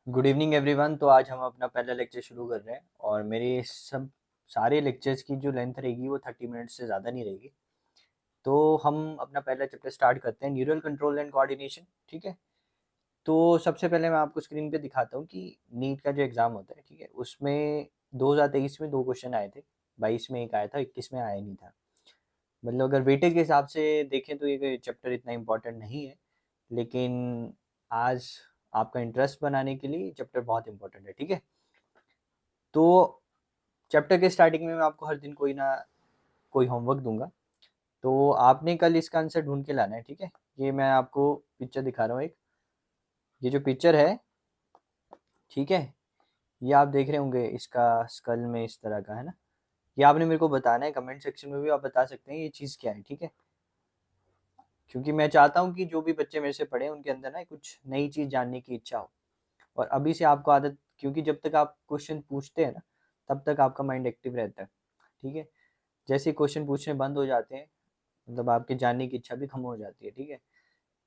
Good evening everyone. तो आज हम अपना पहला लेक्चर शुरू कर रहे हैं और मेरे सब सारे लेक्चर्स की जो लेंथ रहेगी वो 30 मिनट से ज़्यादा नहीं रहेगी। तो हम अपना पहला चैप्टर स्टार्ट करते हैं, न्यूरल कंट्रोल एंड कोऑर्डिनेशन। ठीक है। तो सबसे पहले मैं आपको स्क्रीन पे दिखाता हूँ कि नीट का जो एग्ज़ाम होता है, ठीक है, उसमें 2023 में 2 क्वेश्चन आए थे, 22 में एक आया था, 21 में आया नहीं था। मतलब अगर वेटेज के हिसाब से देखें तो ये चैप्टर इतना इम्पोर्टेंट नहीं है, लेकिन आज आपका इंटरेस्ट बनाने के लिए चैप्टर बहुत इंपॉर्टेंट है। ठीक है। तो चैप्टर के स्टार्टिंग में मैं आपको हर दिन कोई ना कोई होमवर्क दूंगा, तो आपने कल इसका आंसर ढूंढ के लाना है। ठीक है। ये मैं आपको पिक्चर दिखा रहा हूँ एक, ये जो पिक्चर है, ठीक है, ये आप देख रहे होंगे, इसका स्कल में इस तरह का है ना। ये आपने मेरे को बताना है, कमेंट सेक्शन में भी आप बता सकते हैं ये चीज़ क्या है। ठीक है। क्योंकि मैं चाहता हूँ कि जो भी बच्चे मेरे से पढ़े उनके अंदर ना कुछ नई चीज़ जानने की इच्छा हो, और अभी से आपको आदत, क्योंकि जब तक आप क्वेश्चन पूछते हैं ना तब तक आपका माइंड एक्टिव रहता है। ठीक है। जैसे क्वेश्चन पूछने बंद हो जाते हैं, मतलब आपके जानने की इच्छा भी कम हो जाती है। ठीक है।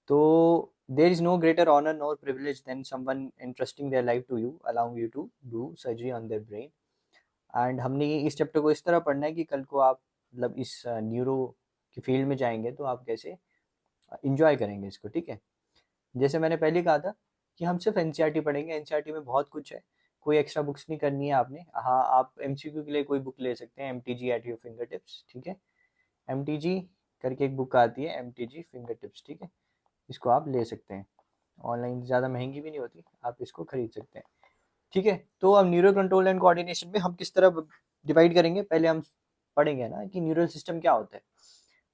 तो there is no greater honour nor privilege than someone entrusting their life to you, allowing you to do surgery on their brain. And हमने इस चैप्टर को इस तरह पढ़ना है कि कल को आप मतलब इस न्यूरो की फील्ड में जाएंगे तो आप कैसे इंजॉय करेंगे इसको। ठीक है। जैसे मैंने पहले कहा था कि हम सिर्फ एनसीईआरटी पढ़ेंगे, एनसीईआरटी में बहुत कुछ है, कोई एक्स्ट्रा बुक्स नहीं करनी है आपने। हाँ, आप एमसीक्यू के लिए कोई बुक ले सकते हैं, MTG at your finger tips. ठीक है। एमटीजी करके एक बुक आती है, एमटीजी फिंगर टिप्स। ठीक है। इसको आप ले सकते हैं, ऑनलाइन ज़्यादा महंगी भी नहीं होती, आप इसको खरीद सकते हैं। ठीक है। तो अब न्यूरल कंट्रोल एंड कोऑर्डिनेशन में हम किस तरह डिवाइड करेंगे, पहले हम पढ़ेंगे ना कि न्यूरल सिस्टम क्या होता है।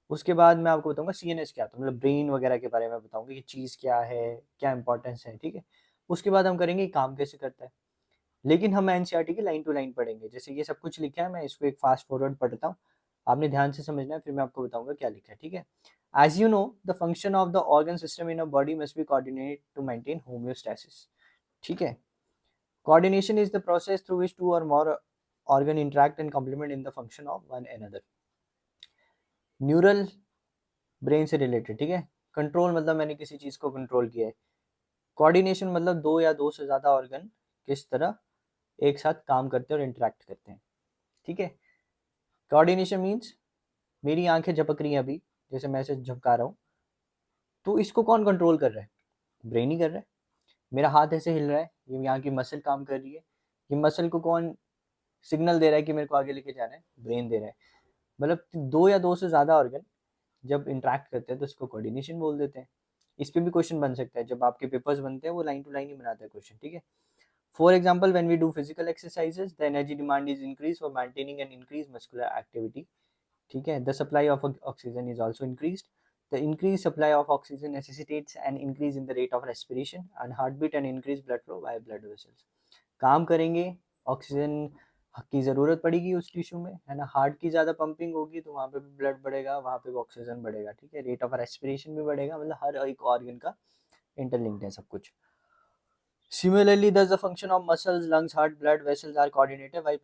उसके बाद मैं आपको बताऊंगा सीएनएस क्या होता है, मतलब ब्रेन वगैरह के बारे में बताऊंगा कि चीज़ क्या है, क्या इंपॉर्टेंस है। ठीक है। उसके बाद हम करेंगे काम कैसे करता है। लेकिन हम एनसीईआरटी की लाइन टू लाइन पढ़ेंगे, जैसे ये सब कुछ लिखा है, मैं इसको एक फास्ट फॉरवर्ड पढ़ता हूँ, आपने ध्यान से समझना है, फिर मैं आपको बताऊंगा क्या लिखा है। ठीक है। As you know, the function of the organ system in a body must be coordinate to maintain homeostasis. ठीक है। Coordination is the process through which two or more organ interact and complement in the function of one another. Neural brain से related. ठीक है। Control मतलब मैंने किसी चीज़ को control किया है। कोऑर्डिनेशन मतलब दो या दो से ज़्यादा ऑर्गन किस तरह एक साथ काम करते हैं और इंटरेक्ट करते हैं। ठीक है। कोऑर्डिनेशन मीन्स मेरी आंखें झपक रही हैं अभी, जैसे मैं ऐसे झपका रहा हूँ, तो इसको कौन कंट्रोल कर रहा है? ब्रेन ही कर रहा है। मेरा हाथ ऐसे हिल रहा है, ये यहाँ की मसल काम कर रही है, ये मसल को कौन सिग्नल दे रहा है कि मेरे को आगे लेके जाना है? ब्रेन दे रहा है। मतलब दो या दो से ज़्यादा ऑर्गन जब इंटरेक्ट करते हैं तो इसको कोऑर्डिनेशन बोल देते हैं। इस पे भी क्वेश्चन बन सकता है, जब आपके पेपर्स बनते हैं वो लाइन टू लाइन ही बनाता है क्वेश्चन। ठीक है। For example, when we do physical exercises the energy demand is increase for maintaining and increase muscular activity. ठीक है। The supply of oxygen is also increase. The increased supply of oxygen necessitates an increase in the rate of respiration and heartbeat and increased blood flow via blood vessels. काम करेंगे, oxygen की ज़रूरत पड़ेगी उस tissue में, है ना, heart की ज़्यादा पंपिंग होगी तो वहाँ पे भी ब्लड बढ़ेगा, वहाँ पे भी ऑक्सीजन बढ़ेगा। ठीक है। रेट ऑफ रेस्पिरेशन भी बढ़ेगा, मतलब हर एक ऑर्गन का इंटरलिंक्ड है सब कुछ। Similarly, thus the function of muscles, lungs, heart, blood vessels are coordinated while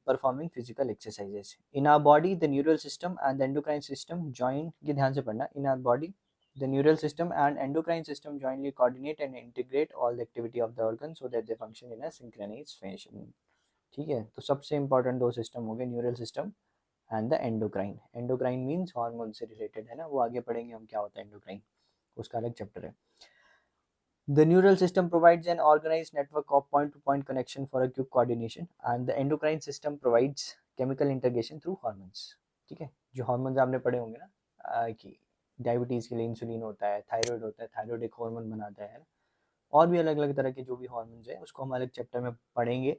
performing physical exercises. In our body, the neural system and the endocrine system join. ये ध्यान से पढ़ना. In our body, the neural system and endocrine system jointly coordinate and integrate all the activity of the organs so that they function in a synchronized fashion. ठीक है। तो सबसे important दो system हो गए, neural system and the endocrine. Endocrine means hormone से related, है ना, वो आगे पढ़ेंगे हम क्या होता है एंडोक्राइन, उसका अलग चैप्टर है। The neural system provides an organized network of point-to-point connection for a quick coordination, and the endocrine system provides chemical integration through hormones. ठीक है। जो हार्मोन्स आपने पढ़े होंगे ना, कि डायबिटीज़ के लिए इंसुलिन होता है, थायराइड होता है, थायराइड एक हार्मोन बनाता है ना, और भी अलग अलग तरह के जो भी हार्मोन्स हैं उसको हम अलग चैप्टर में पढ़ेंगे,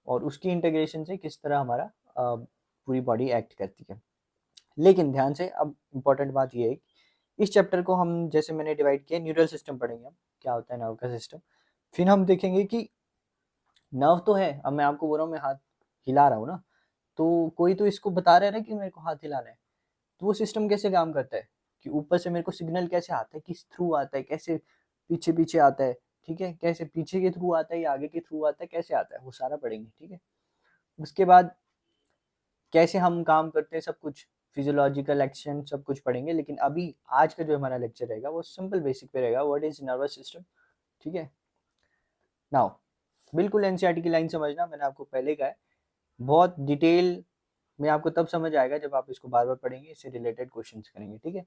और उसकी इंटीग्रेशन से किस तरह हमारा पूरी बॉडी एक्ट करती है। लेकिन ध्यान से, अब इम्पोर्टेंट बात ये है, इस चैप्टर को हम, जैसे मैंने डिवाइड किया, न्यूरल सिस्टम पढ़ेंगे हम, क्या होता है नर्व का सिस्टम। फिर हम देखेंगे कि नर्व तो है, अब मैं आपको बोल रहा हूँ मैं हाथ हिला रहा हूँ ना, तो कोई तो इसको बता रहा है ना कि मेरे को हाथ हिलाना है, तो वो सिस्टम कैसे काम करता है, कि ऊपर से मेरे को सिग्नल कैसे आता है, किस थ्रू आता है, कैसे पीछे पीछे आता है। ठीक है। कैसे पीछे के थ्रू आता है या आगे के थ्रू आता है, कैसे आता है, वो सारा पढ़ेंगे। ठीक है। उसके बाद कैसे हम काम करते हैं, सब कुछ फिजियोलॉजिकल एक्शन सब कुछ पढ़ेंगे। लेकिन अभी आज का जो हमारा लेक्चर रहेगा वो सिंपल बेसिक पे रहेगा, व्हाट इज नर्वस सिस्टम। ठीक है। नाउ बिल्कुल एनसीईआरटी की लाइन समझना, मैंने आपको पहले कहा है, बहुत डिटेल में आपको तब समझ आएगा जब आप इसको बार बार पढ़ेंगे, इससे रिलेटेड क्वेश्चंस करेंगे, ठीक है।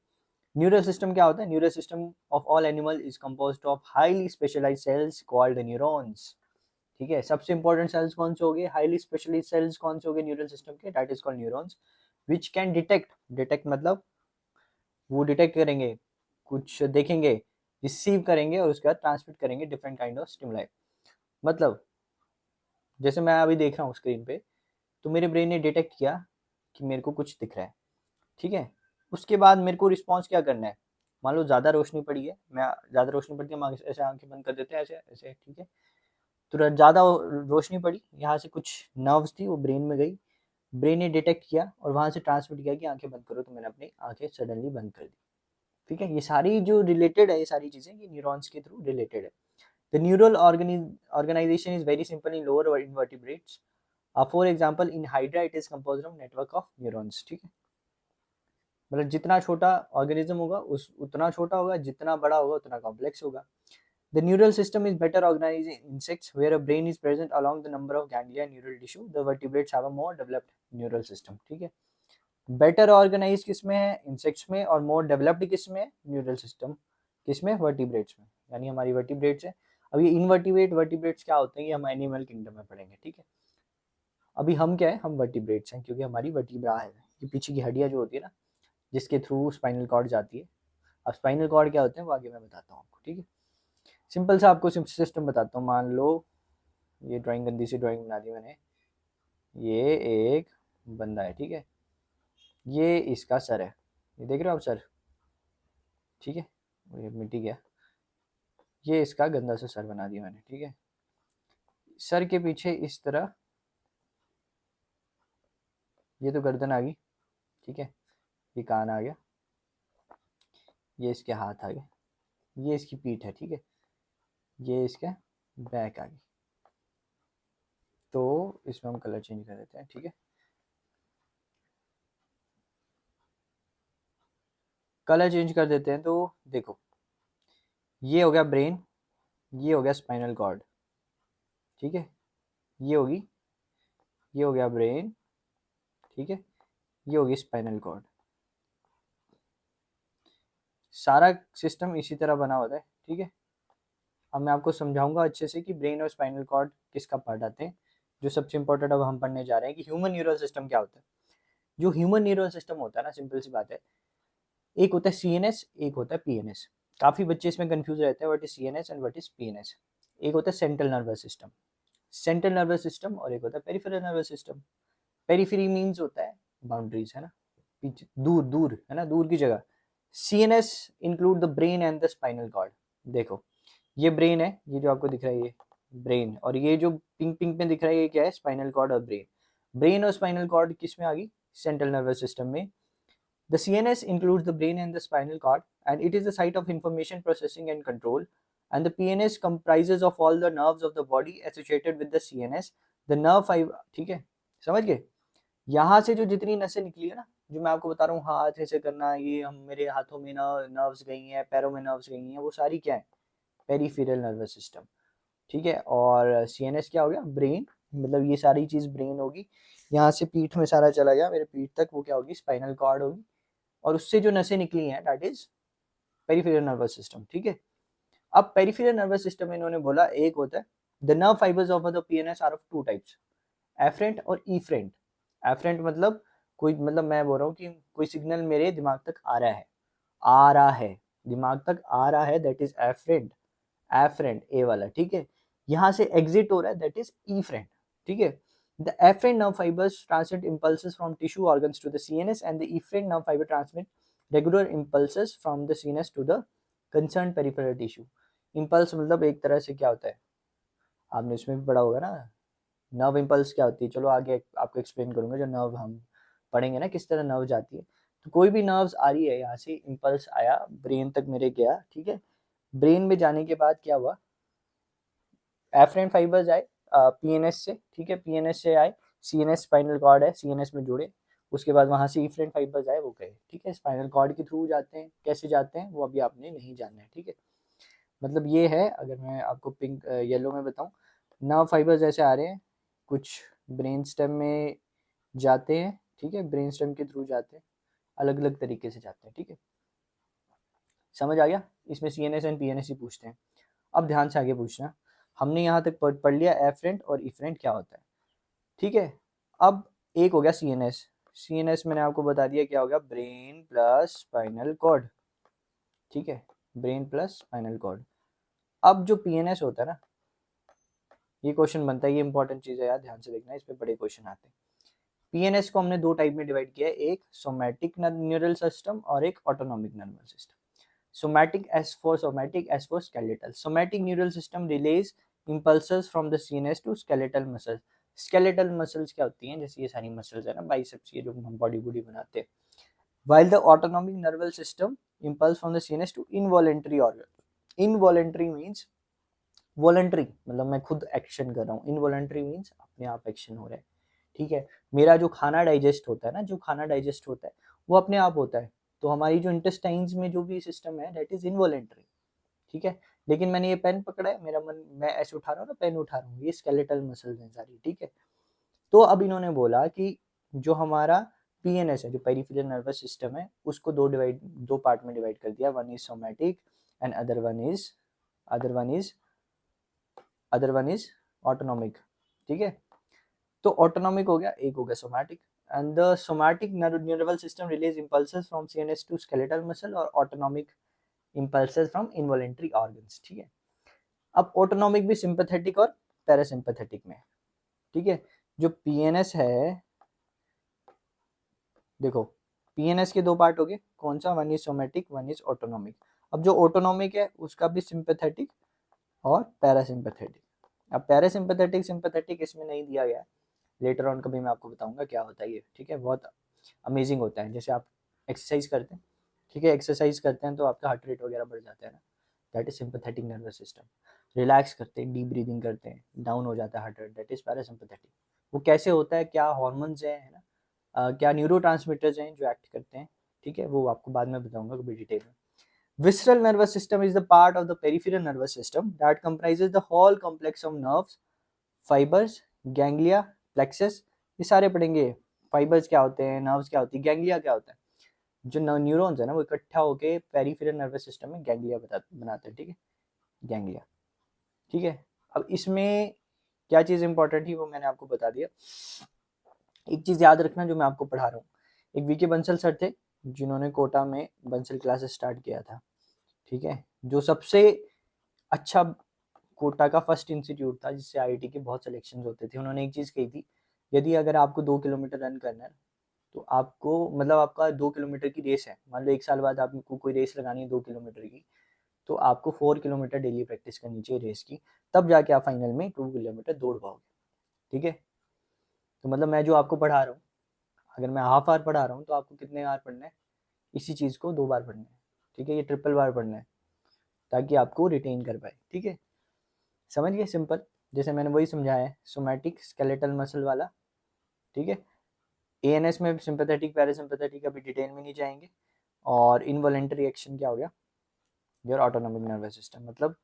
न्यूरल सिस्टम क्या होता है? Neural system of all animal is composed of highly specialized cells called neurons, ठीक है। सबसे इंपॉर्टेंट सेल्स कौन से हो गए? हाईली स्पेशलाइज्ड सेल्स कौन से हो गए न्यूरल सिस्टम के? That is called neurons, which can detect मतलब वो डिटेक्ट करेंगे, कुछ देखेंगे, रिसीव करेंगे और उसके बाद ट्रांसमिट करेंगे डिफरेंट काइंड ऑफ स्टिमुलाई। मतलब जैसे मैं अभी देख रहा हूँ स्क्रीन पे, तो मेरे ब्रेन ने डिटेक्ट किया कि मेरे को कुछ दिख रहा है, ठीक है। उसके बाद मेरे को रिस्पॉन्स क्या करना है? मान लो ज़्यादा रोशनी पड़ी है, मैं ज़्यादा रोशनी पड़ती है, हम ऐसे आंखें बंद कर देते हैं, ऐसे ऐसे, ठीक है। तो ज़्यादा रोशनी पड़ी, यहाँ से कुछ नर्व्स थी वो ब्रेन में गई, ब्रेन ने डिटेक्ट किया और वहाँ से ट्रांसमिट किया कि आंखें बंद करो, तो मैंने अपनी आंखें सडनली बंद कर दी, ठीक है। ये सारी जो रिलेटेड है, ये सारी चीज़ें ये न्यूरॉन्स के थ्रू रिलेटेड है। The neural organization is very simple in lower invertebrates. For example in hydra it is composed of network of neurons, ठीक है। मतलब जितना छोटा ऑर्गेनिज्म होगा उस उतना छोटा होगा, जितना बड़ा होगा उतना कॉम्प्लेक्स होगा। The neural system is better organized in insects where a brain is present along the number of ganglia neural tissue. The vertebrates have a more developed neural system, ठीक है। बेटर ऑर्गेनाइज किस में है? Insects में। और more developed किस में? Neural system किस में? वर्टिब्रेट्स में, यानी हमारी वर्टिब्रेट्स है। अब ये इनवर्टिब्रेट वर्टिब्रेट्स क्या होते हैं, ये हम एनिमल किंगडम में पढ़ेंगे, ठीक है। अभी हम क्या है? हम वर्टिब्रेट्स हैं, क्योंकि हमारी वर्टिब्रा है, ये पीछे की हड्डियाँ जो होती है ना, जिसके थ्रू स्पाइनल कॉर्ड जाती है। अब स्पाइनल कॉर्ड क्या होते हैं वो आगे मैं बताता हूँ आपको, ठीक है। सिंपल सा आपको सिस्टम बताता हूँ। मान लो ये ड्राइंग, गंदी सी ड्राइंग बना दी मैंने, ये एक बंदा है, ठीक है। ये इसका सर है, ये देख रहे हो आप सर, ठीक है। ये मिट्टी गया, ये इसका गंदा सा सर बना दिया मैंने, ठीक है। सर के पीछे इस तरह ये तो गर्दन आ गई, ठीक है। ये कान आ गया, ये इसके हाथ आ गए, ये इसकी पीठ है, ठीक है। ये इसका बैक आ गई। तो इसमें हम कलर चेंज कर देते हैं, ठीक है। कलर चेंज कर देते हैं तो देखो, ये हो गया ब्रेन, ये हो गया स्पाइनल कॉर्ड, ठीक है। ये होगी, ये हो गया ब्रेन, ठीक है। ये होगी स्पाइनल कॉर्ड। सारा सिस्टम इसी तरह बना होता है, ठीक है। अब मैं आपको समझाऊंगा अच्छे से कि ब्रेन और स्पाइनल कॉर्ड किसका पार्ट आते हैं। जो सबसे इंपॉर्टेंट अब हम पढ़ने जा रहे हैं कि ह्यूमन न्यूरल सिस्टम क्या होता है। जो ह्यूमन न्यूरल सिस्टम होता है ना, सिंपल सी बात है, एक होता है सीएनएस, एक होता है पीएनएस। काफ़ी बच्चे इसमें कंफ्यूज रहते हैं, what is CNS and what is PNS. एक होता है central nervous system, central nervous system, और एक होता है peripheral nervous system. Periphery means होता है बाउंड्रीज, है ना, पीछे दूर दूर, है ना, दूर की जगह। CNS include the brain and the spinal cord. देखो ये ब्रेन है, ये जो आपको दिख रहा है ये ब्रेन, और ये जो पिंक पिंक में दिख रहा है ये क्या है? स्पाइनल कॉर्ड और ब्रेन। ब्रेन और स्पाइनल कॉर्ड किस में आ गई? सेंट्रल नर्वस सिस्टम में। The CNS includes the brain and the spinal cord, and it is the site of information processing and control. And the PNS comprises of all the nerves of the body associated with the CNS. The nerve fiber, ठीक है, समझ गए? यहाँ से जो जितनी नसें निकली है ना, जो मैं आपको बता रहा हूँ, हाथ ऐसे करना, ये हम मेरे हाथों में नर्व्स गई हैं, पैरों में नर्व्स गई हैं, वो सारी क्या है? पेरिफेरल नर्वस सिस्टम, ठीक है। और सीएनएस क्या हो गया? ब्रेन, मतलब ये सारी चीज़ ब्रेन होगी। यहाँ से पीठ में सारा चला गया मेरे पीठ तक, वो क्या होगी? स्पाइनल कॉर्ड होगी। और उससे जो नसें निकली हैं that is peripheral nervous system, ठीक है। अब पेरिफेरल नर्वस सिस्टम में इन्होंने बोला एक होता है the nerve fibres of the PNS are of two types, afferent और इफरेंट। एफरेंट मतलब कोई, मतलब मैं बोल रहा हूँ कि कोई सिग्नल मेरे दिमाग तक आ रहा है, आ रहा है, दिमाग तक आ रहा है, दैट इज एफरेंट, एफरेंट ए वाला, ठीक है। यहाँ से एग्जिट हो रहा है, दैट इज इफरेंट, ठीक है। The afferent nerve fibers transmit impulses from tissue organs to the CNS, and the efferent nerve fiber transmit regular impulses from the CNS to the concerned peripheral tissue. Impulse मतलब एक तरह से क्या होता है, आपने इसमें भी पढ़ा होगा ना, नर्व इम्पल्स क्या होती है। चलो आगे आपको एक्सप्लेन करूंगा, जो नर्व हम पढ़ेंगे ना किस तरह नर्व जाती है। तो कोई भी नर्व्स आ रही है, यहाँ से इम्पल्स आया ब्रेन तक मेरे गया, ठीक है। ब्रेन में जाने के बाद क्या हुआ? एफरेंट फाइबर्स आए पीएनएस से, ठीक है, पीएनएस से आए, सीएनएस स्पाइनल कॉर्ड है, सीएनएस में जुड़े। उसके बाद वहाँ से इफरेंट फाइबर्स आए, वो गए, ठीक है। स्पाइनल कॉर्ड के थ्रू जाते हैं, कैसे जाते हैं वो अभी आपने नहीं जानना है, ठीक है। मतलब ये है, अगर मैं आपको पिंक येलो में बताऊं, नर्व फाइबर्स ऐसे आ रहे हैं, कुछ ब्रेन स्टेम में जाते हैं, ठीक है, ब्रेन स्टेम के थ्रू जाते हैं, अलग अलग तरीके से जाते हैं, ठीक है, समझ आ गया। इसमें सीएनएस एंड पीएनएस ही पूछते हैं। अब ध्यान से आगे पूछना, हमने यहाँ तक पढ़ लिया एफरेंट और इफरेंट क्या होता है, ठीक है। अब एक हो गया सीएनएस, सीएनएस मैंने आपको बता दिया क्या हो गया, ब्रेन प्लस स्पाइनल कॉर्ड, ठीक है, ब्रेन प्लस स्पाइनल कॉर्ड। अब जो पीएनएस होता है ना, ये क्वेश्चन बनता है, ये इंपॉर्टेंट चीज है यार, ध्यान से देखना, इस पे बड़े क्वेश्चन आते हैं। पीएनएस को हमने दो टाइप में डिवाइड किया है, एक सोमैटिक न्यूरल सिस्टम और एक autonomic nervous system. Somatic S for somatic, S for skeletal. Somatic neural system release impulses from the CNS to skeletal muscles। skeletal muscles क्या होती हैं, जैसे ये सारी मसल्स है ना, बाइसेप्स, ये जो हम बॉडी बनाते हैं। while the autonomic nervous system impulse from the CNS to involuntary organ। involuntary means voluntary, मतलब मैं खुद एक्शन कर रहा हूँ, इनवॉलंटरी मीन्स अपने आप एक्शन हो रहा है, ठीक है। मेरा जो खाना डाइजेस्ट होता है ना, जो खाना डाइजेस्ट होता है वो अपने आप होता है, तो हमारी जो इंटेस्टाइन्स में जो भी सिस्टम है दैट इज इनवॉलंटरी, ठीक है। लेकिन मैंने ये पेन पकड़ा है, मेरा मन, मैं ऐसे उठा रहा हूँ ना, पेन उठा रहा हूँ, ये स्केलेटल मसल्स हैं सारी, ठीक है। तो अब इन्होंने बोला कि जो हमारा पीएनएस है, जो पेरिफेरल नर्वस सिस्टम है, उसको दो पार्ट में डिवाइड कर दिया, one is somatic and other one is autonomic, ठीक है। तो ऑटोनॉमिक हो गया, एक हो गया somatic. And the somatic nerval system release impulses from CNS to skeletal muscle, और autonomic impulses from involuntary organs, ठीक है। अब ऑटोनॉमिक भी सिंपैथेटिक और पैरासिम्पैथेटिक में, ठीक है। जो पीएनएस है, देखो पीएनएस के दो पार्ट हो गए, कौन सा, one is somatic, one is autonomic. अब जो ऑटोनॉमिक है उसका भी सिंपैथेटिक और पैरासिम्पैथेटिक। अब पैरासिम्पैथेटिक सिंपैथेटिक इसमें नहीं दिया गया, लेटर ऑन कभी मैं आपको बताऊंगा क्या होता है ये, ठीक है। बहुत अमेजिंग होता है, जैसे आप एक्सरसाइज करते हैं, ठीक है, एक्सरसाइज करते हैं तो आपका हार्ट रेट वगैरह बढ़ जाता है ना, that is sympathetic nervous system. Relax करते हैं, डीप ब्रीदिंग करते हैं, डाउन हो जाता है heart rate, that is parasympathetic. वो कैसे होता है, क्या हॉर्मोन्स है ना, क्या न्यूरोट्रांसमीटर्स हैं जो एक्ट करते हैं, ठीक है, वो आपको बाद में बताऊंगा कभी डिटेल में। Visceral nervous system is the part of the peripheral nervous system that comprises the whole complex of nerves, fibers, ganglia, plexus। ये सारे पढ़ेंगे, फाइबर्स क्या होते हैं, नर्व्स क्या होती है, गैंग्लिया क्या होता है। जो न्यूरॉन्स है ना वो इकट्ठा होके पेरिफेरल नर्वस सिस्टम में गैंग्लिया बनाते हैं, ठीक है, गैंग्लिया, ठीक है। अब इसमें क्या चीज़ इंपॉर्टेंट थी वो मैंने आपको बता दिया। एक चीज़ याद रखना जो मैं आपको पढ़ा रहा हूँ, एक वीके बंसल सर थे जिन्होंने कोटा में बंसल क्लासेस स्टार्ट किया था, ठीक है, जो सबसे अच्छा कोटा का फर्स्ट इंस्टीट्यूट था जिससे आईआईटी के बहुत सिलेक्शन होते थे। उन्होंने एक चीज़ कही थी, यदि अगर आपको 2 किलोमीटर रन करना है तो आपको, मतलब आपका 2 किलोमीटर की रेस है, मान लो 1 साल बाद आपको कोई रेस लगानी है 2 किलोमीटर की, तो आपको 4 किलोमीटर डेली प्रैक्टिस करनी चाहिए रेस की, तब जाके आप फाइनल में 2 किलोमीटर दौड़ पाओगे, ठीक है। तो मतलब मैं जो आपको पढ़ा रहा हूँ, अगर मैं हाफ आवर पढ़ा रहा हूँ तो आपको कितने बार पढ़ना है, इसी चीज़ को 2 बार पढ़ना है, ठीक है, ये ट्रिपल बार पढ़ना है ताकि आपको रिटेन कर पाए, ठीक है, समझ गए, सिंपल। जैसे मैंने वही समझाया है, सोमैटिक स्केलेटल मसल वाला, ठीक है। एएनएस में सिंपैथेटिक पैरासिम्पैथेटिक अभी डिटेल में नहीं जाएंगे। और इनवॉलेंटरी एक्शन क्या हो गया, योर ऑटोनॉमिक नर्वस सिस्टम, मतलब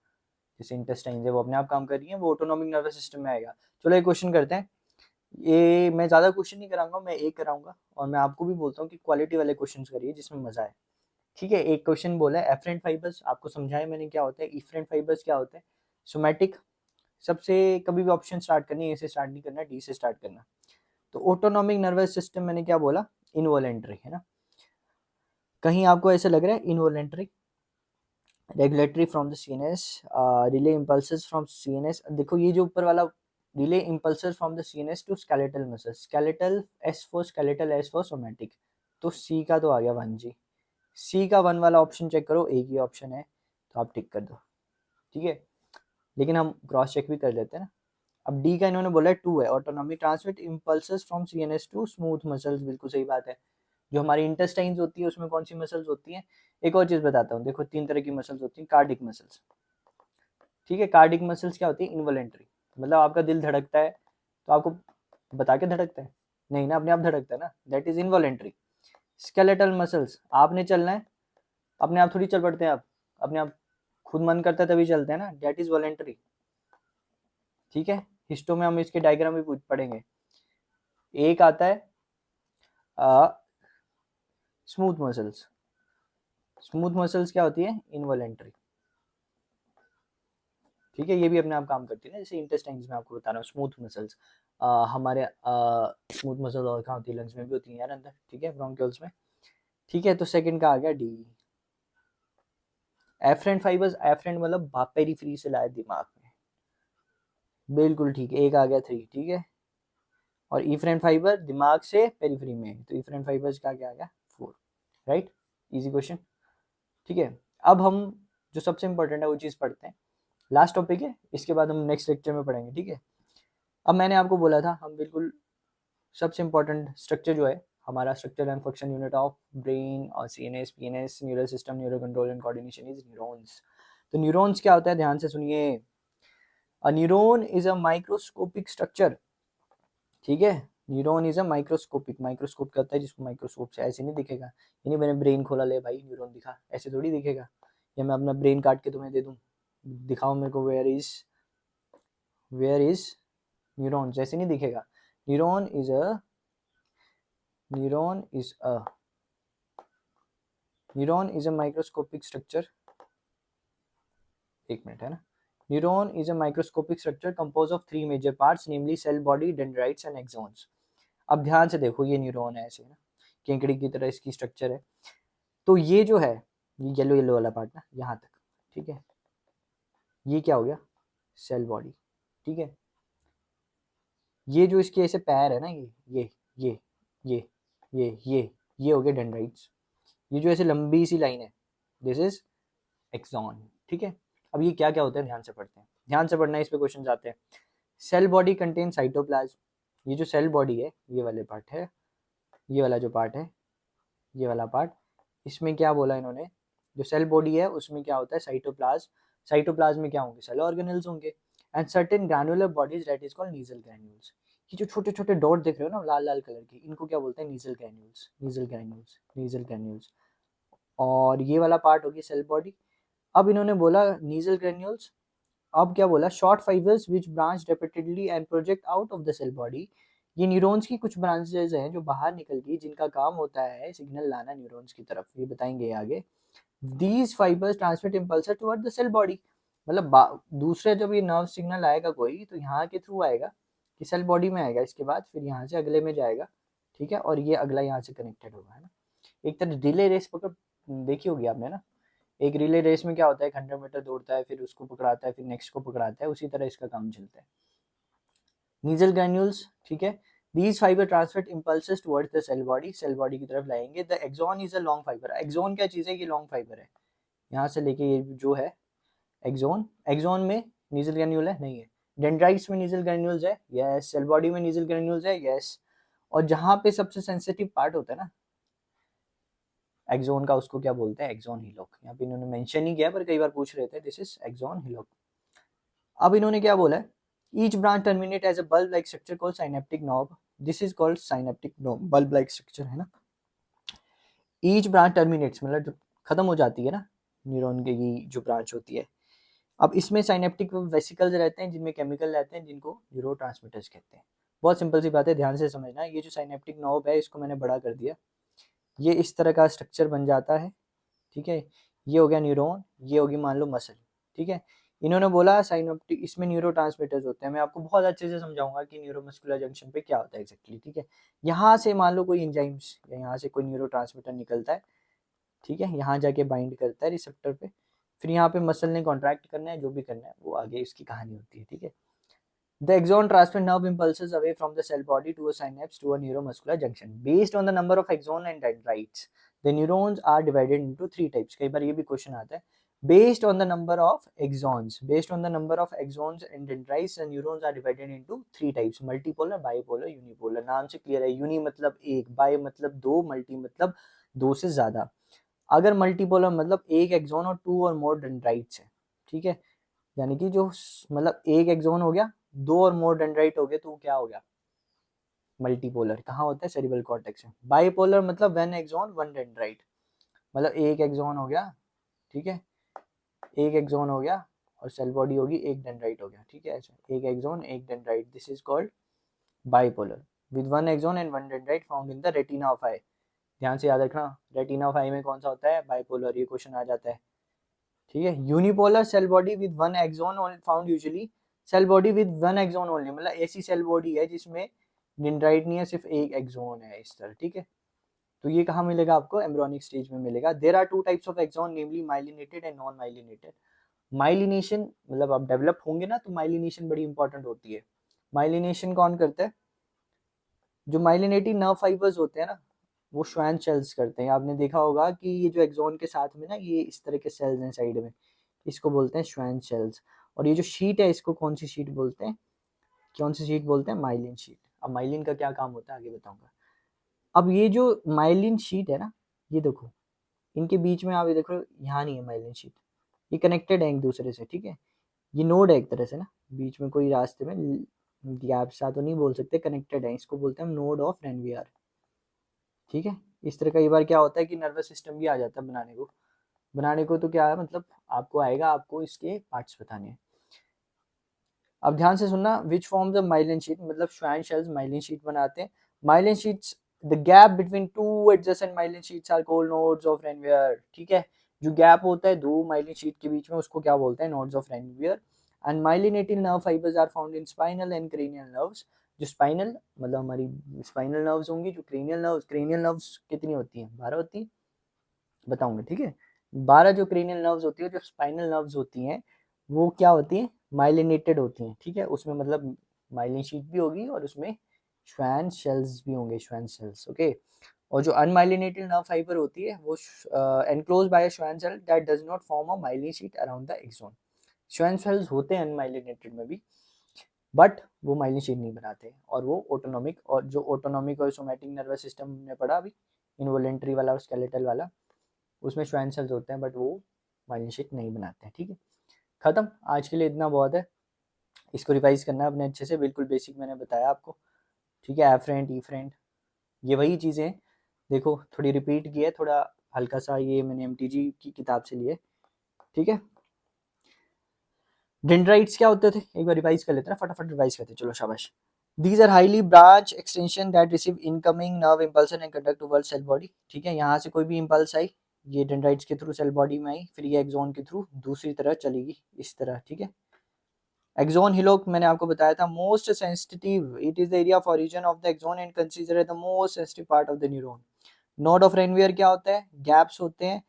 जैसे इंटेस्टाइन है वो अपने आप काम कर रही है, वो ऑटोनॉमिक नर्वस सिस्टम में आएगा। चलो एक क्वेश्चन करते हैं, ये मैं ज़्यादा क्वेश्चन नहीं कराऊंगा, मैं एक कराऊंगा, और मैं आपको भी बोलता हूँ कि क्वालिटी वाले क्वेश्चन करिए जिसमें मजा आए, ठीक है। एक क्वेश्चन बोला है एफरेंट फाइबर्स, आपको समझाया मैंने क्या होता है, इफरेंट फाइबर्स क्या होते हैं, सोमैटिक, सबसे कभी भी ऑप्शन स्टार्ट करनी है, ए से स्टार्ट नहीं करना, डी से स्टार्ट करना। तो ऑटोनॉमिक नर्वस सिस्टम मैंने क्या बोला, इनवॉलेंटरी है ना, कहीं आपको ऐसा लग रहा है involuntary, regulatory from the CNS, relay impulses from CNS. देखो ये जो ऊपर वाला, relay impulses from the CNS to skeletal muscle, skeletal S for skeletal, S for somatic, तो सी का तो आ गया 1 जी, सी का 1 वाला ऑप्शन चेक करो, एक ही ऑप्शन है तो आप टिक कर दो, ठीक है। लेकिन हम क्रॉस चेक भी कर लेते हैं ना। अब डी का इन्होंने बोला 2 है, autonomic transmit impulses from CNS to smooth muscles, बिल्कुल सही बात है। जो हमारी इंटेस्टाइन्स होती है उसमें कौन सी मसल्स होती हैं, एक और चीज़ बताता हूँ, देखो 3 तरह की मसल्स होती हैं, कार्डिक मसल्स, ठीक है। कार्डिक मसल्स क्या होती है, इनवॉलेंटरी, मतलब आपका दिल धड़कता है तो आपको बता के धड़कता है, नहीं ना, अपने आप धड़कता है ना, that is involuntary. Skeletal muscles, आपने चलना है, अपने आप थोड़ी चल पड़ते हैं, आप अपने आप खुद मन करता है तभी चलते हैं ना, डेट इज वॉलेंटरी। ठीक है, हिस्टो में हम इसके डायग्राम भी पढ़ेंगे। एक आता है स्मूथ मसल्स। स्मूथ मसल्स क्या होती है? इनवॉलेंटरी। ठीक है, ये भी अपने आप काम करती है ना, जैसे इंटेस्टाइन्स में आपको बता रहा हूँ स्मूथ मसल्स। हमारे स्मूथ मसल और कहाँ होती है? लंग्स में भी होती है यार अंदर, ठीक है, ब्रोंकियोल्स में। ठीक है, तो सेकंड का आ गया डी, एफरेंट फाइबर्स। एफरेंट मतलब पेरीफ्री से लाया दिमाग में, बिल्कुल ठीक है, एक आ गया 3, ठीक है। और इफरेंट फाइबर दिमाग से पेरीफ्री में, तो इफरेंट फाइबर्स का क्या आ गया? 4, राइट। इजी क्वेश्चन, ठीक है। अब हम जो सबसे इंपॉर्टेंट है वो चीज़ पढ़ते हैं, लास्ट टॉपिक है, इसके बाद हम नेक्स्ट लेक्चर में पढ़ेंगे, ठीक है। अब मैंने आपको बोला था हम बिल्कुल सबसे इंपॉर्टेंट स्ट्रक्चर जो है हमारा, structure and function unit of brain और CNS, PNS, neural system, neuro control and coordination is neurons. तो न्यूरॉन्स क्या होता है? ध्यान से सुनिए। A neuron is a microscopic structure, ठीक है। Neuron is a microscopic, microscope क्या होता है? जिसको माइक्रोस्कोप से ऐसे नहीं दिखेगा, यानी मैंने ब्रेन खोला, ले भाई न्यूरॉन दिखा, ऐसे थोड़ी दिखेगा। या मैं अपना ब्रेन काट के तुम्हें दे दूं, दिखाओ मेरे को वेयर इज न्यूरॉन, ऐसे नहीं दिखेगा। Neuron is a neuron is a microscopic structure, एक मिनट है ना। Neuron is a microscopic structure compose of 3 major parts, namely cell body, dendrites and axons. अब ध्यान से देखो, ये न्यूरॉन है ऐसे ना, केंकड़ी की तरह इसकी स्ट्रक्चर है। तो ये जो है, ये येलो येलो वाला पार्ट ना यहाँ तक, ठीक है, ये क्या हो गया? सेल बॉडी, ठीक है। ये जो इसके ऐसे पैर है ना, ये ये ये ये हो गया डेंड्राइट्स। ये जो ऐसे लंबी सी लाइन है, दिस इज एक्सॉन, ठीक है। अब ये क्या क्या होता है ध्यान से पढ़ते हैं, ध्यान से पढ़ना है, इस पे क्वेश्चन आते हैं। Cell body contain cytoplasm. ये जो सेल बॉडी है, ये वाले पार्ट है, ये वाला जो पार्ट है, ये वाला पार्ट, इसमें क्या बोला इन्होंने? जो सेल बॉडी है उसमें क्या होता है? साइटोप्लाज्म। साइटोप्लाज्म में क्या होंगे? सेल ऑर्गेनेल्स होंगे। And certain granular bodies that is called nasal granules. ये जो छोटे छोटे डॉट देख रहे हो ना लाल लाल कलर के, इनको क्या बोलते हैं? Nasal granules, nasal granules, nasal granules. और ये वाला पार्ट होगी सेल बॉडी। अब इन्होंने बोला नीजल ग्रैन्यूल्स, अब क्या बोला? Short fibres which branch repeatedly and project out of the cell body. ये न्यूरॉन्स की कुछ ब्रांचेज हैं जो बाहर निकल गई, जिनका काम होता है सिग्नल लाना न्यूरॉन्स की तरफ, ये बताएंगे आगे। These fibres transmit impulse toward the cell body. मतलब दूसरे जब ये नर्व सिग्नल आएगा कोई, तो यहाँ के थ्रू आएगा कि सेल बॉडी में आएगा, इसके बाद फिर यहाँ से अगले में जाएगा, ठीक है, और ये अगला यहाँ से कनेक्टेड होगा, है ना। एक तरह रिले रेस पकड़ देखी होगी आपने ना। एक रिले रेस में क्या होता है? 100 मीटर दौड़ता है, फिर उसको पकड़ाता है, फिर नेक्स्ट को पकड़ाता है, उसी तरह इसका काम चलता है। नीजल ग्रैन्यूल्स, ठीक है। These fiber transmit impulses towards the cell body, cell body की तरफ लाएंगे। The axon is a long fiber। axon क्या चीज़ है? ये लॉन्ग फाइबर है, यहाँ से लेके ये जो है एक्सोन। एक्सोन में नीजल ग्रैन्यूल है? नहीं है। डेंड्राइट्स में नीजल ग्रैन्यूल्स है? यस। सेल बॉडी में नीजल ग्रैन्यूल्स है? यस। और जहाँ पे सबसे सेंसिटिव पार्ट होता है ना एक्सोन का, उसको क्या बोलते हैं? एक्सोन हिलोक। यहाँ पे इन्होंने मेंशन नहीं किया पर कई बार पूछ रहे थे, दिस इज एक्सोन हिलोक। अब इन्होंने क्या बोला है? Each branch terminate as a bulb like structure called synaptic knob. This is called synaptic knob, bulb like structure है ना। ईच ब्रांच टर्मिनेट्स मतलब जब खत्म हो जाती है ना न्यूरॉन की जो ब्रांच होती है। अब इसमें साइनेप्टिक वेसिकल्स रहते हैं जिनमें केमिकल रहते हैं, जिनको न्यूरोट्रांसमीटर्स कहते हैं। बहुत सिंपल सी बात है, ध्यान से समझना। ये जो साइनेप्टिक नॉब है इसको मैंने बड़ा कर दिया, ये इस तरह का स्ट्रक्चर बन जाता है, ठीक है। ये हो गया न्यूरॉन, ये होगी मान लो मसल, ठीक है। इन्होंने बोला साइनेप्टिक, इसमें न्यूरोट्रांसमीटर्स होते हैं। मैं आपको बहुत अच्छे से समझाऊंगा कि न्यूरोमस्कुलर जंक्शन पे क्या होता है एग्जैक्टली, ठीक है। यहाँ से मान लो कोई एंजाइम्स या यहाँ से कोई न्यूरोट्रांसमीटर निकलता है, ठीक है, यहाँ जाके बाइंड करता है रिसेप्टर पे, फिर यहाँ पे मसल ने कॉन्ट्रैक्ट करना है, जो भी करना है वो आगे इसकी कहानी होती है, ठीक है। The axon transmit nerve impulses away from the cell body to a synapse to a neuromuscular junction. Based on the number of axon and dendrites, the neurons are divided into 3 types. कई बार ये भी question आता है। Based on the number of axons, based on the number of axons and dendrites, the neurons are divided into 3 types: multipolar, bipolar, unipolar. नाम से clear है, uni मतलब एक, बाय मतलब दो, मल्टी मतलब दो से ज्यादा। अगर मल्टीपोलर मतलब एक एक्सॉन और 2 और मोर डेंड्राइट्स है, ठीक है, यानी कि जो मतलब एक एक्सॉन हो गया, 2 और मोर डेंड्राइट हो गए, तो क्या हो गया? मल्टीपोलर। कहाँ होता है? सेरिब्रल कॉर्टेक्स में। बाइपोलर मतलब वन एक्सॉन वन डेंड्राइट, मतलब एक एक्सॉन हो गया, ठीक है, एक एक्सॉन हो गया और सेल बॉडी होगी एक डेंड्राइट हो गया, ठीक है, ऐसा एक एक्सॉन एक dendrite, this is called bipolar with one axon and one dendrite found in the retina of eye. ध्यान से याद रखना, रेटिना ऑफ आई में कौन सा होता है, बाइपोलर, ये क्वेश्चन आ जाता है, ठीक है। Unipolar cell body with one axon found usually, cell body with one axon only, मतलब ऐसी सेल बॉडी है जिसमें डेंड्राइट नहीं है, सिर्फ एक एक्सॉन है, इस तरह, ठीक है। तो ये कहाँ मिलेगा आपको, एम्ब्रियोनिक स्टेज में मिलेगा। There are two types of axon namely myelinated and non myelinated. Myelination मतलब आप डेवलप होंगे ना तो माइलिनेशन बड़ी इंपॉर्टेंट होती है। माइलिनेशन कौन करता है, जो माइलिनेटिंग नर्व फाइबर्स होते हैं ना वो श्वान सेल्स करते हैं। आपने देखा होगा कि ये जो एक्सॉन के साथ में ना ये इस तरह के सेल्स हैं साइड में, इसको बोलते हैं श्वान सेल्स। और ये जो शीट है इसको कौन सी शीट बोलते हैं, कौन सी शीट बोलते हैं, माइलिन शीट। अब माइलिन का क्या काम होता है आगे बताऊंगा। अब ये जो माइलिन शीट है ना, ये देखो इनके बीच में, आप ये देखो यहाँ नहीं है माइलिन शीट, ये कनेक्टेड है एक दूसरे से, ठीक है। ये नोड है एक तरह से ना, बीच में कोई रास्ते में गैप सा तो नहीं बोल सकते, कनेक्टेड है, इसको बोलते हैं नोड ऑफ रेनवियर, ठीक है। इस तरह कई बार क्या होता है कि नर्वस सिस्टम भी आ जाता है बनाने को तो क्या है, मतलब आपको आएगा, आपको इसके पार्ट्स बताने हैं। अब ध्यान से सुनना, which forms of myelin sheath, मतलब श्वान सेल्स माइलिन शीट बनाते हैं। Myelin sheaths, the gap between two adjacent myelin sheaths are called nodes of Ranvier, ठीक है। जो गैप होता है दो माइलिन शीट के बीच में उसको क्या बोलते हैं, nodes of Ranvier. And myelinated nerve fibres are found in spinal and cranial nerves. जो स्पाइनल मतलब हमारी स्पाइनल नर्व्स होंगी, जो क्रेनियल नर्व्स कितनी होती हैं, 12 होती है, बताऊंगा, ठीक है। 12 जो क्रेनियल नर्व्स होती है, जो स्पाइनल नर्व्स होती हैं वो क्या होती हैं, माइलिनेटेड होती हैं, ठीक है। उसमें मतलब माइलिन शीट भी होगी और उसमें श्वान सेल्स भी होंगे, श्वान सेल्स, ओके। और जो अनमाइलिनेटेड नर्व फाइबर होती है वो enclose by a Schwann cell that does not form a myelin sheath around the axon. Schwann cells होते हैं अनमाइलिनेटेड में भी, बट वो माइलिन शीट नहीं बनाते, और वो ऑटोनॉमिक, और जो ऑटोनॉमिक और सोमैटिक नर्वस सिस्टम ने पढ़ा अभी, इनवॉलेंट्री वाला और स्केलेटल वाला, उसमें श्वान सेल्स होते हैं बट वो माइलिन शीट नहीं बनाते हैं, ठीक है। खत्म, आज के लिए इतना बहुत है। इसको रिवाइज करना है अपने अच्छे से, बिल्कुल बेसिक मैंने बताया आपको, ठीक है। एफरेंट ईफरेंट ये वही चीज़ें हैं, देखो थोड़ी रिपीट की है, थोड़ा हल्का सा ये मैंने एमटीजी की किताब से लिए, ठीक है। डेंड्राइट्स क्या होते थे, एक बार रिवाइज कर लेते हैं, फटाफट रिवाइज करते हैं, चलो शाबाश। These are highly branch extension that receive incoming nerve impulsion and conduct towards cell body, ठीक है। यहाँ से कोई भी impulse आई, ये डेंड्राइट्स के थ्रू सेल बॉडी में आई, फिर ये एक्सॉन के थ्रू दूसरी तरह चलेगी, इस तरह, ठीक है। एक्सॉन हिलोक मैंने आपको बताया था, most sensitive, it is the area of origin of the axon and consider the most sensitive part of the neuron. Node of Ranvier क्या होता है, गैप्स होते हैं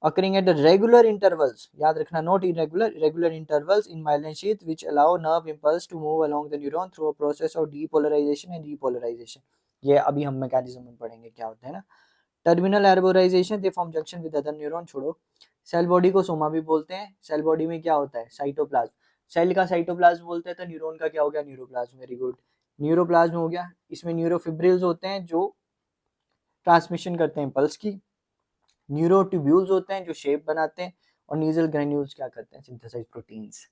occurring at the regular intervals, याद रखना, not irregular, regular intervals in myelin sheath which allow nerve impulse to move along the neuron through a process of depolarization and repolarization। ये अभी हम मैकेनिज्म में पढ़ेंगे क्या होता है ना। Terminal arborization, they form junction with other neuron, छोड़ो। सेल बॉडी को सोमा भी बोलते हैं, सेल बॉडी में क्या होता है, साइटोप्लाज्म, सेल का साइटोप्लाज्म बोलते हैं, तो न्यूरॉन का क्या हो गया, न्यूरोप्लाज्म, वेरी गुड, न्यूरोप्लाज्म हो गया। इसमें न्यूरोफिब्रिल्स होते हैं जो ट्रांसमिशन करते हैं पल्स की, न्यूरोट्यूब्यूल्स होते हैं जो शेप बनाते हैं, और नीजल ग्रेन्यूल्स क्या करते हैं, सिंथेसाइज प्रोटीन्स।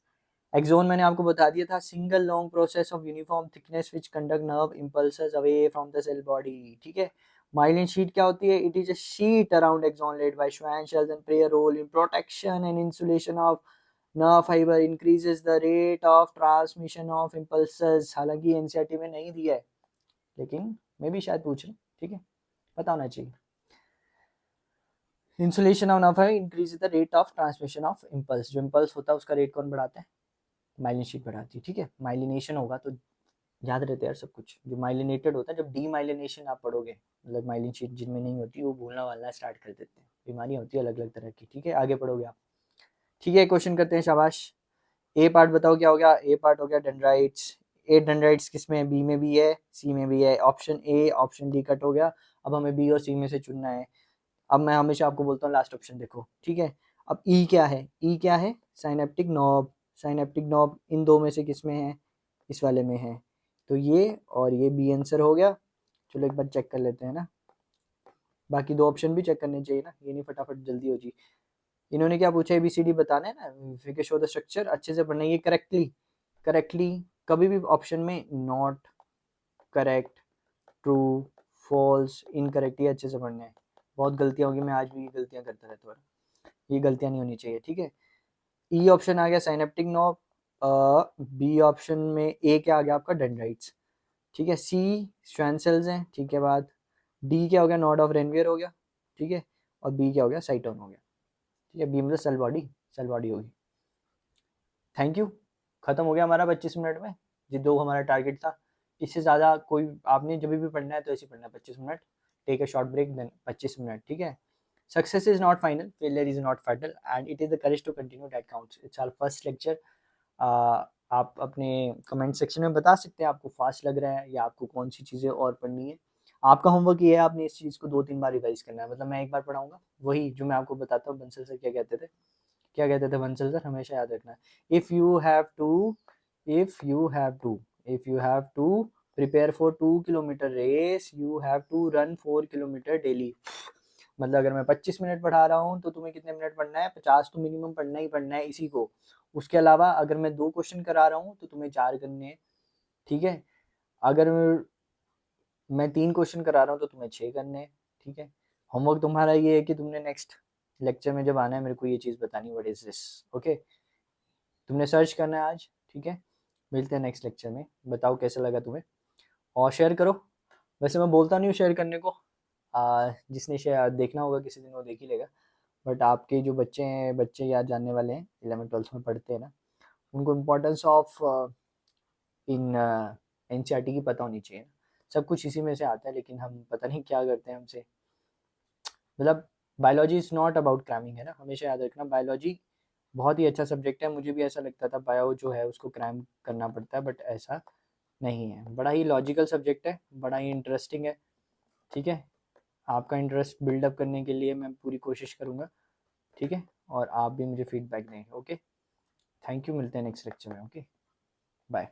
एक्सोन मैंने आपको बता दिया था, single long process of uniform thickness which conduct nerve impulses away from the cell body, ठीक है। माइलिन शीट क्या होती है, it is a sheath around axon led by Schwann cells and play a role in protection and insulation of nerve fiber, increases the rate of transmission of impulses. हालांकि NCERT में नहीं दिया है, लेकिन मैं भी शायद पूछ रहा हूँ, ठीक है, पता होना चाहिए। Insulation of nerve increase the rate of transmission of impulse, जो इंपल्स होता है उसका रेट कौन बढ़ाता है, माइलिन शीट बढ़ाती है, ठीक है। माइलिनेशन होगा तो याद रहते यार सब कुछ, जो माइलिनेटेड होता है, जब डीमाइलिनेशन आप पढ़ोगे, मतलब माइलिन शीट जिनमें नहीं होती वो भूलना वालना स्टार्ट कर देते हैं, बीमारियां होती है अलग अलग तरह की, ठीक है, आगे पढ़ोगे आप, ठीक है। क्वेश्चन करते हैं, शाबाश। ए पार्ट बताओ क्या हो गया, ए पार्ट हो गया डेंड्राइट्स। ए डेंड्राइट्स किस में है, बी में भी है, सी में भी है, option A option D cut हो गया। अब हमें बी और सी में से चुनना है। अब मैं हमेशा आपको बोलता हूँ लास्ट ऑप्शन देखो, ठीक है। अब ई क्या है, ई क्या है, साइनेप्टिक नॉब, साइनेप्टिक नॉब इन दो में से किस में है, इस वाले में है, तो ये और ये बी आंसर हो गया। चलो एक बार चेक कर लेते हैं ना, बाकी दो ऑप्शन भी चेक करने चाहिए ना, ये नहीं फटाफट जल्दी हो जी। इन्होंने क्या पूछा, एबीसीडी बताना है ना, फिर शो द स्ट्रक्चर, अच्छे से पढ़ना, ये करेक्टली करेक्टली, कभी भी ऑप्शन में not, correct, true, false, incorrect, ये अच्छे से पढ़ना है। बहुत गलतियां होगी, मैं आज भी गलतियां करता रहता हूँ, ये गलतियां नहीं होनी चाहिए, ठीक है। ई ऑप्शन आ गया साइनेप्टिक नॉब, बी ऑप्शन में ए क्या आ गया आपका डेंड्राइट्स, ठीक है, सी श्वान सेल्स हैं, ठीक है, बाद डी क्या हो गया नॉड ऑफ रेनवियर हो गया, ठीक है, और बी क्या हो गया साइटोन हो गया, ठीक है, बी मतलब सेल बॉडी होगी। थैंक यू, खत्म हो गया हमारा 25 मिनट में, ये दो हमारा टारगेट था, इससे ज़्यादा कोई आपने जब भी पढ़ना है तो ऐसे पढ़ना है 25 minute, take a short break then 25 minute, ठीक है। Success is not final, failure is not final and it is the courage to continue that counts. It's our first lecture. आप अपने कमेंट सेक्शन में बता सकते हैं आपको फास्ट लग रहा है या आपको कौन सी चीज़ें और पढ़नी है। आपका होमवर्क ये है, आपने इस चीज़ को 2-3 बार रिवाइज करना है, मतलब मैं एक बार पढ़ाऊंगा वही जो मैं आपको बताता हूँ बंसल सर क्या कहते थे, क्या कहते थे बंसल सर, हमेशा याद रखना। If you have to if you have to if you have to prepare for 2 kilometer race you have to run 4 kilometer daily. मतलब अगर मैं 25 मिनट पढ़ा रहा हूँ तो तुम्हें कितने मिनट पढ़ना है, 50 तो मिनिमम पढ़ना ही पढ़ना है इसी को। उसके अलावा अगर मैं 2 क्वेश्चन करा रहा हूँ तो तुम्हें 4 करने हैं, ठीक है। अगर मैं 3 क्वेश्चन करा रहा हूँ तो तुम्हें 6 करने हैं, ठीक है। होमवर्क तुम्हारा ये है कि तुमने नेक्स्ट लेक्चर में जब आना है मेरे को ये चीज़ बतानी, व्हाट इज दिस, ओके। तुमने सर्च करना है आज, ठीक है। मिलते हैं नेक्स्ट लेक्चर में, बताओ कैसा लगा तुम्हें, और शेयर करो। वैसे मैं बोलता नहीं हूँ शेयर करने को, जिसने शेयर देखना होगा किसी दिन वो देख ही लेगा, बट आपके जो बच्चे हैं, बच्चे याद जानने वाले हैं 11th-12th में पढ़ते हैं ना, उनको इम्पोर्टेंस ऑफ इन एनसीईआरटी की पता होनी चाहिए। सब कुछ इसी में से आता है लेकिन हम पता नहीं क्या करते हैं हमसे, मतलब biology is not about cramming, है ना, हमेशा याद रखना। बायोलॉजी बहुत ही अच्छा सब्जेक्ट है, मुझे भी ऐसा लगता था बायो जो है उसको क्रैम करना पड़ता है, बट ऐसा नहीं है, बड़ा ही लॉजिकल सब्जेक्ट है, बड़ा ही इंटरेस्टिंग है, ठीक है। आपका इंटरेस्ट बिल्डअप करने के लिए मैं पूरी कोशिश करूँगा, ठीक है, और आप भी मुझे फीडबैक दें, ओके। थैंक यू, मिलते हैं नेक्स्ट लेक्चर में, ओके, बाय।